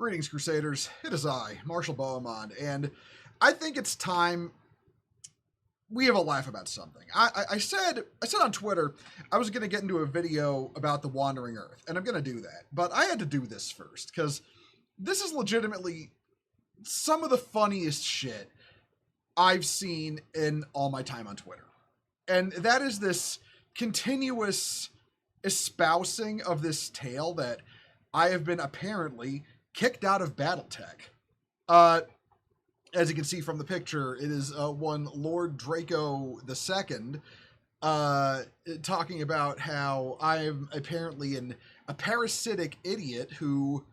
Greetings, Crusaders. It is I, Marshall Bohemond, and I think it's time we have a laugh about something. I said on Twitter I was going to get into a video about the Wandering Earth, and I'm going to do that. But I had to do this first, because this is legitimately some of the funniest shit I've seen in all my time on Twitter. And that is this continuous espousing of this tale that I have been apparently kicked out of BattleTech. As you can see from the picture, it is one Lord Draco II talking about how I'm apparently a parasitic idiot who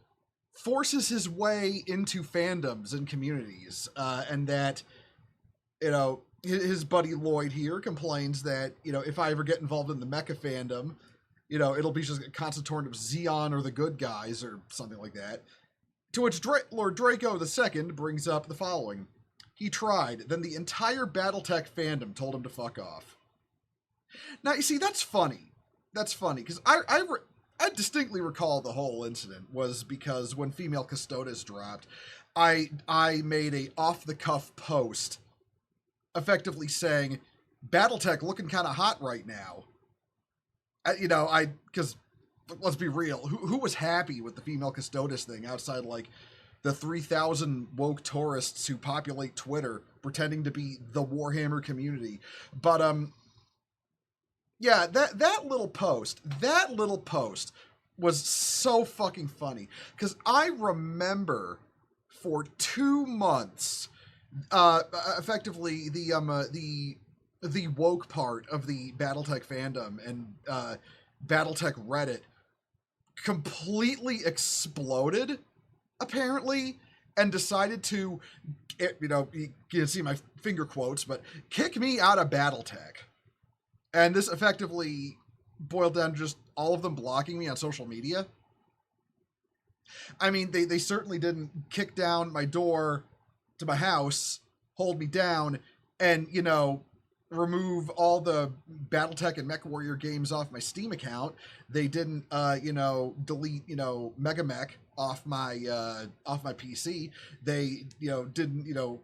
forces his way into fandoms and communities, and that, you know, his buddy Lloyd here complains that, you know, if I ever get involved in the mecha fandom, you know, it'll be just a constant torrent of Xeon or the good guys or something like that. To which Lord Draco II brings up the following. He tried, then the entire BattleTech fandom told him to fuck off. Now, you see, that's funny. That's funny, because I distinctly recall the whole incident was because when Female Custodes dropped, I made a off-the-cuff post effectively saying, BattleTech looking kind of hot right now. Because let's be real, who was happy with the Female Custodes thing outside, like, the 3,000 woke tourists who populate Twitter pretending to be the Warhammer community? But, yeah, that little post was so fucking funny, because I remember for 2 months, effectively the woke part of the BattleTech fandom and BattleTech Reddit completely exploded, apparently, and decided to, you know, you can see my finger quotes, but kick me out of BattleTech. And this effectively boiled down to just all of them blocking me on social media. I mean, they certainly didn't kick down my door to my house, hold me down, and, you know, remove all the BattleTech and MechWarrior games off my Steam account. They didn't, delete, Mega Mech off my PC. They, didn't,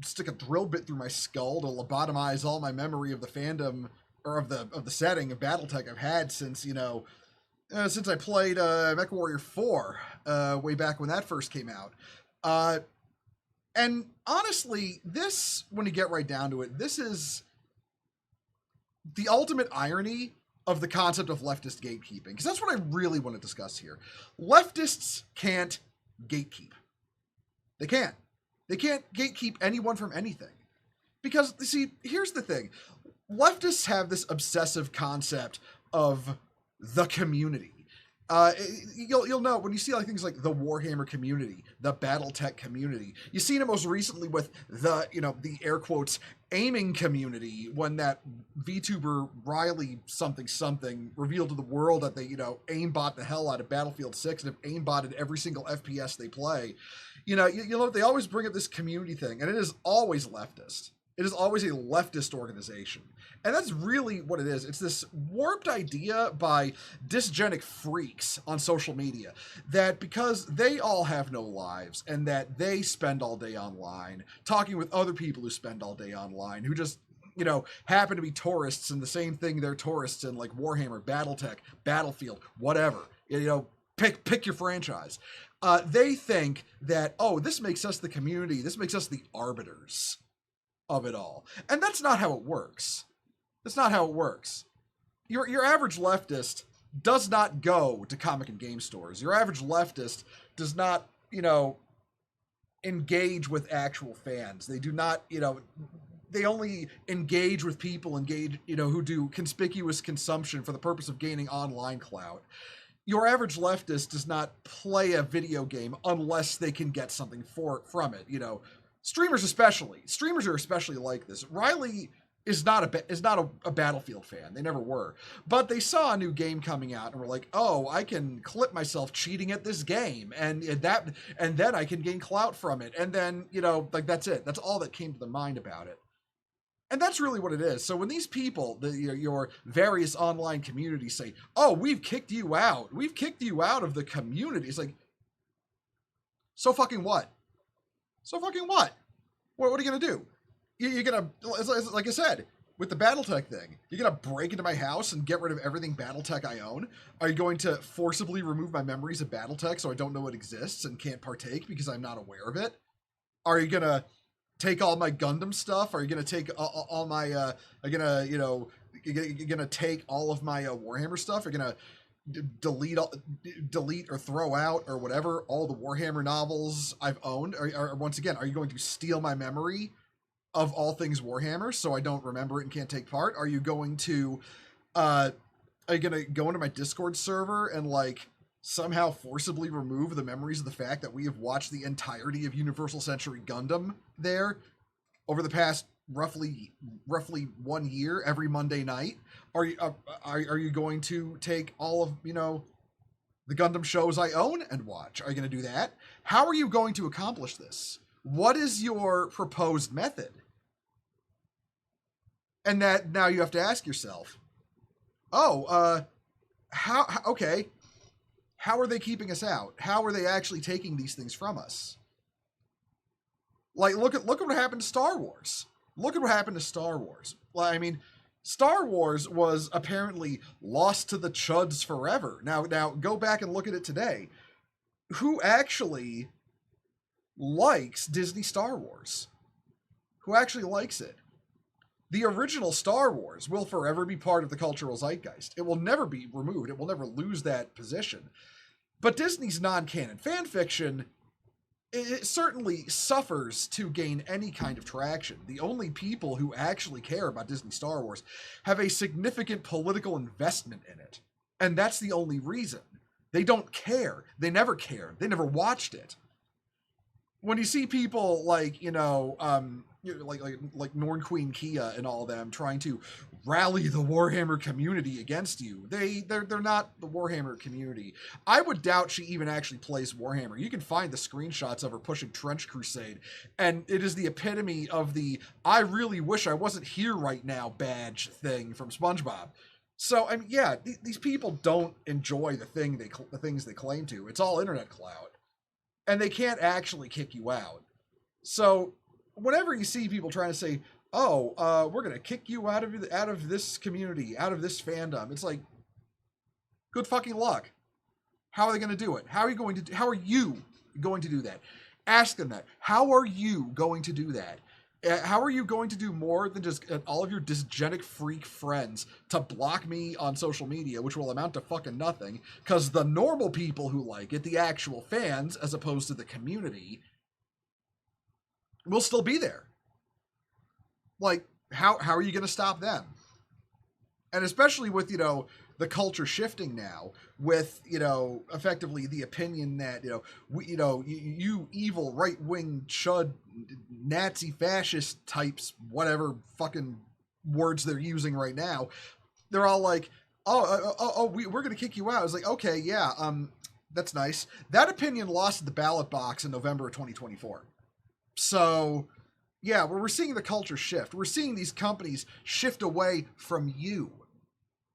stick a drill bit through my skull to lobotomize all my memory of the fandom or of the setting of BattleTech I've had since, since I played MechWarrior 4 way back when that first came out. And honestly, this, when you get right down to it, this is the ultimate irony of the concept of leftist gatekeeping, because that's what I really want to discuss here. Leftists can't gatekeep. They can't. They can't gatekeep anyone from anything. Because, you see, here's the thing. Leftists have this obsessive concept of the community. You'll know when you see like things like the Warhammer community, the BattleTech community. You've seen it most recently with the air quotes aiming community when that VTuber Riley something revealed to the world that they aimbot the hell out of Battlefield 6 and have aimbotted every single FPS they play. They always bring up this community thing, and it is always leftist. It is always a leftist organization. And that's really what it is. It's this warped idea by dysgenic freaks on social media that because they all have no lives and that they spend all day online talking with other people who spend all day online who just, happen to be tourists in the same thing they're tourists in, like Warhammer, BattleTech, Battlefield, whatever. Pick your franchise. They think that, this makes us the community. This makes us the arbiters of it all. And that's not how it works. That's not how it works. Your average leftist does not go to comic and game stores. Your average leftist does not, engage with actual fans. They do not, they only engage with people who do conspicuous consumption for the purpose of gaining online clout. Your average leftist does not play a video game unless they can get something from it. Streamers are especially like this. Riley is not a Battlefield fan. They never were. But they saw a new game coming out and were like, I can clip myself cheating at this game and then I can gain clout from it. And then, that's it. That's all that came to the mind about it. And that's really what it is. So when these people, your various online communities say, we've kicked you out. We've kicked you out of the community. It's like, So fucking what? So fucking what? What are you gonna do? You're gonna, like I said, with the BattleTech thing, you're gonna break into my house and get rid of everything BattleTech I own? Are you going to forcibly remove my memories of BattleTech so I don't know it exists and can't partake because I'm not aware of it? Are you gonna take all my Gundam stuff? Are you gonna take all my? Are you gonna, you're gonna take all of my Warhammer stuff? Are you gonna delete or throw out or whatever all the Warhammer novels I've owned? Or once again, are you going to steal my memory of all things Warhammer so I don't remember it and can't take part? Are you going to are you gonna go into my Discord server and like somehow forcibly remove the memories of the fact that we have watched the entirety of Universal Century Gundam there over the past roughly 1 year every Monday night? Are you going to take all of, the Gundam shows I own and watch? Are you going to do that? How are you going to accomplish this? What is your proposed method? And that now you have to ask yourself, okay, how are they keeping us out? How are they actually taking these things from us? Like, look at what happened to Star Wars. Look at what happened to Star Wars. Well, I mean, Star Wars was apparently lost to the chuds forever. Now go back and look at it today. Who actually likes Disney Star Wars? Who actually likes it? The original Star Wars will forever be part of the cultural zeitgeist. It will never be removed. It will never lose that position. But Disney's non-canon fan fiction, it certainly suffers to gain any kind of traction. The only people who actually care about Disney Star Wars have a significant political investment in it. And that's the only reason. They don't care. They never cared. They never watched it. When you see people like, like Norn Queen Kia and all of them trying to rally the Warhammer community against you, they're not the Warhammer community. I would doubt she even actually plays Warhammer. You can find the screenshots of her pushing Trench Crusade, and it is the epitome of the "I really wish I wasn't here right now" badge thing from SpongeBob. So I mean, yeah, these people don't enjoy the things they claim to. It's all internet clout, and they can't actually kick you out. So whenever you see people trying to say, we're going to kick you out of this community, out of this fandom, it's like, good fucking luck. How are they going to do it? How are you going to do that? Ask them that. How are you going to do that? How are you going to do more than just get all of your dysgenic freak friends to block me on social media, which will amount to fucking nothing, because the normal people who like it, the actual fans, as opposed to the community, will still be there. Like, how are you going to stop them? And especially with, the culture shifting now, with, effectively the opinion that, you evil right-wing chud Nazi fascist types, whatever fucking words they're using right now, they're all like, we're going to kick you out. It's like, okay, yeah, that's nice. That opinion lost at the ballot box in November of 2024. So, yeah, we're seeing the culture shift. We're seeing these companies shift away from you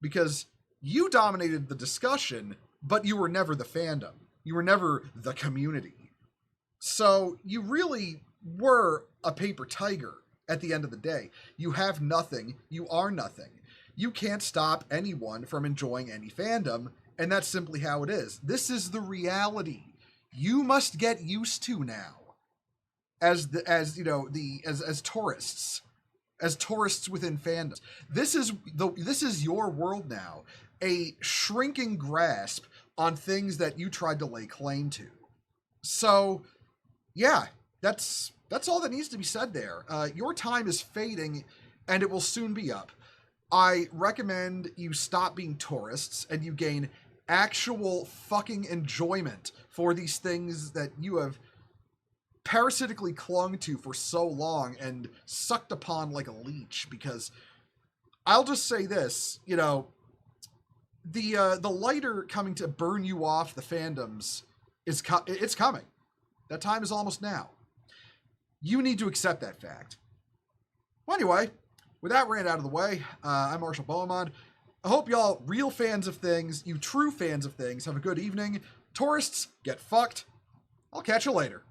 because you dominated the discussion, but you were never the fandom. You were never the community. So you really were a paper tiger at the end of the day. You have nothing. You are nothing. You can't stop anyone from enjoying any fandom, and that's simply how it is. This is the reality you must get used to now. As tourists within fandoms. This is your world now, a shrinking grasp on things that you tried to lay claim to. So, yeah, that's all that needs to be said there. Your time is fading, and it will soon be up. I recommend you stop being tourists and you gain actual fucking enjoyment for these things that you have parasitically clung to for so long and sucked upon like a leech. Because I'll just say this, the lighter coming to burn you off the fandoms it's coming. That time is almost now. You need to accept that fact. Well, anyway, with that rant out of the way, I'm Marshall Beaumont. I hope y'all real fans of things, you true fans of things, have a good evening. Tourists, get fucked. I'll catch you later.